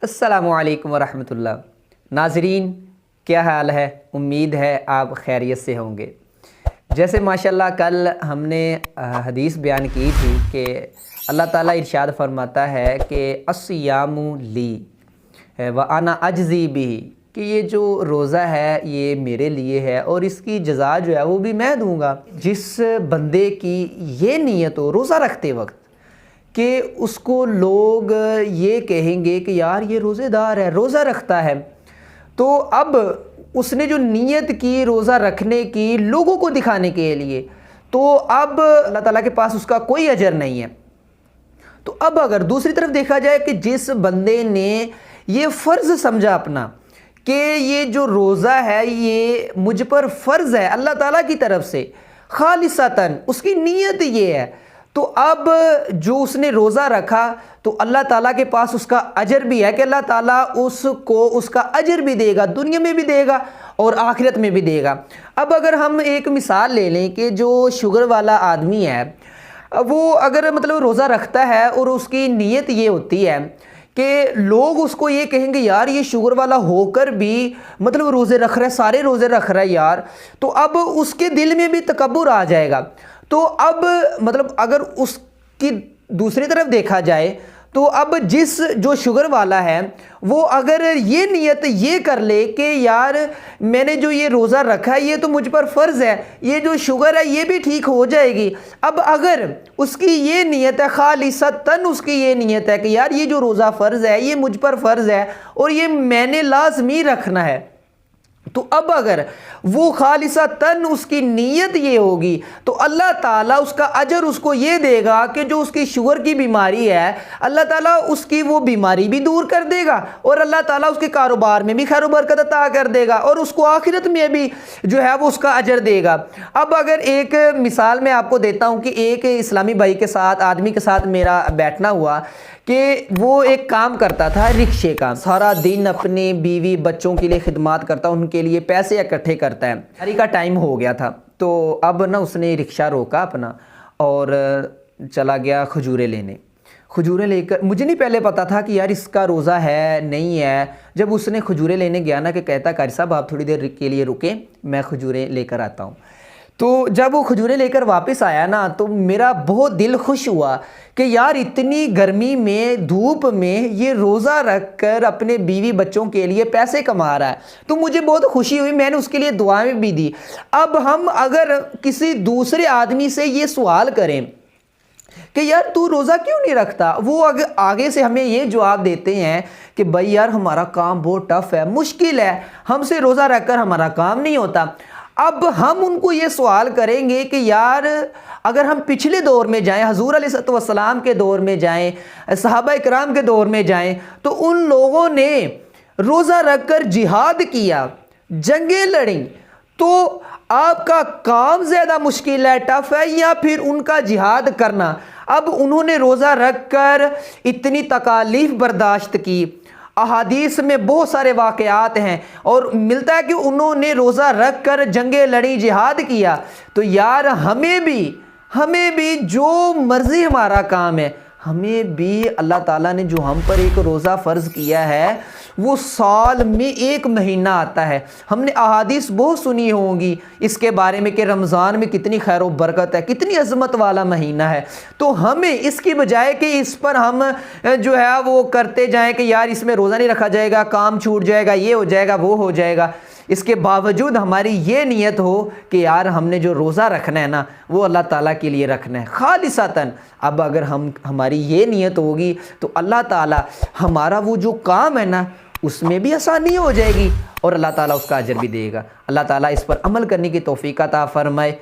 अस्सलामुअलैकुम वरहमतुल्लाह। नाज़रीन, क्या हाल है? उम्मीद है आप खैरियत से होंगे। जैसे माशाल्लाह कल हमने हदीस बयान की थी कि अल्लाह ताला इरशाद फरमाता है कि अस्सियामु ली व अना अजज़ी बिही, कि ये जो रोज़ा है ये मेरे लिए है और इसकी जज़ा जो है वो भी मैं दूँगा। जिस बंदे की ये नीयत हो रोज़ा रखते वक्त कि उसको लोग ये कहेंगे कि यार ये रोज़ेदार है, रोज़ा रखता है, तो अब उसने जो नीयत की रोज़ा रखने की लोगों को दिखाने के लिए, तो अब अल्लाह ताला के पास उसका कोई अजर नहीं है। तो अब अगर दूसरी तरफ देखा जाए कि जिस बंदे ने ये फ़र्ज़ समझा अपना कि ये जो रोज़ा है ये मुझ पर फ़र्ज़ है अल्लाह ताला की तरफ से, खालिसतन उसकी नीयत ये है, तो अब जो उसने रोज़ा रखा तो अल्लाह ताला के पास उसका अजर भी है कि अल्लाह ताला उसको उसका अजर भी देगा, दुनिया में भी देगा और आखिरत में भी देगा। अब अगर हम एक मिसाल ले लें कि जो शुगर वाला आदमी है वो अगर मतलब रोज़ा रखता है और उसकी नीयत ये होती है कि लोग उसको ये कहेंगे यार ये शुगर वाला होकर भी मतलब रोज़े रख रहा है, सारे रोज़े रख रहा है यार, तो अब उसके दिल में भी तकब्बुर आ जाएगा। तो अब मतलब अगर उसकी दूसरी तरफ देखा जाए तो अब जिस जो शुगर वाला है वो अगर ये नीयत ये कर ले कि यार मैंने जो ये रोज़ा रखा है ये तो मुझ पर फ़र्ज़ है, ये जो शुगर है ये भी ठीक हो जाएगी। अब अगर उसकी ये नीयत है, खालिसतन उसकी ये नीयत है कि यार ये जो रोज़ा फ़र्ज़ है ये मुझ पर फ़र्ज़ है और ये मैंने लाज़मी रखना है, तो अब अगर वो खालिसतन उसकी नीयत ये होगी तो अल्लाह ताला उसका अजर उसको ये देगा कि जो उसकी शुगर की बीमारी है अल्लाह ताला उसकी वो बीमारी भी दूर कर देगा और अल्लाह ताला उसके कारोबार में भी खैर बरकत अता कर देगा और उसको आखिरत में भी जो है वो उसका अजर देगा। अब अगर एक मिसाल मैं आपको देता हूँ कि एक इस्लामी भाई के साथ आदमी के साथ मेरा बैठना हुआ कि वो एक काम करता था रिक्शे का, सारा दिन अपने बीवी बच्चों के लिए खिदमत करता, उनके लिए पैसे इकट्ठे करता है। शादी का टाइम हो गया था तो अब ना उसने रिक्शा रोका अपना और चला गया खजूरें लेने। खजूरें लेकर, मुझे नहीं पहले पता था कि यार इसका रोज़ा है नहीं है। जब उसने खजूरें लेने गया ना कि कहता कारी साहब आप थोड़ी देर के लिए रुके, मैं खजूरें लेकर आता हूँ। तो जब वो खजूरें लेकर वापस आया ना तो मेरा बहुत दिल खुश हुआ कि यार इतनी गर्मी में धूप में ये रोज़ा रख कर अपने बीवी बच्चों के लिए पैसे कमा रहा है, तो मुझे बहुत खुशी हुई, मैंने उसके लिए दुआएं भी दी। अब हम अगर किसी दूसरे आदमी से ये सवाल करें कि यार तू रोज़ा क्यों नहीं रखता, वो आगे से हमें ये जवाब देते हैं कि भाई यार हमारा काम बहुत टफ है, मुश्किल है, हमसे रोज़ा रखकर हमारा काम नहीं होता। अब हम उनको ये सवाल करेंगे कि यार अगर हम पिछले दौर में जाएं, हजूर अलैहिस्सलाम के दौर में जाएं, सहाबा इकराम के दौर में जाएं, तो उन लोगों ने रोज़ा रखकर जिहाद किया, जंगें लड़ी, तो आपका काम ज़्यादा मुश्किल है, टफ है, या फिर उनका जिहाद करना? अब उन्होंने रोज़ा रखकर इतनी तकालीफ बर्दाश्त की, अहादीस में बहुत सारे वाक़यात हैं और मिलता है कि उन्होंने रोज़ा रख कर जंगे लड़ी, जिहाद किया। तो यार हमें भी जो मर्ज़ी हमारा काम है, हमें भी अल्लाह ताला ने जो हम पर एक रोज़ा फ़र्ज़ किया है वो साल में एक महीना आता है। हमने अहादीस बहुत सुनी होंगी इसके बारे में कि रमज़ान में कितनी खैर व बरकत है, कितनी अज़मत वाला महीना है। तो हमें इसकी बजाय कि इस पर हम जो है वो करते जाएं कि यार इसमें रोज़ा नहीं रखा जाएगा, काम छूट जाएगा, ये हो जाएगा, वो हो जाएगा, इसके बावजूद हमारी ये नीयत हो कि यार हमने जो रोज़ा रखना है ना वो अल्लाह ताला के लिए रखना है खालिसतन। अब अगर हमारी ये नीयत होगी तो अल्लाह ताला हमारा वो जो काम है ना उसमें भी आसानी हो जाएगी और अल्लाह ताला उसका अजर भी देगा। अल्लाह ताला इस पर अमल करने की तौफीक अता फरमाए।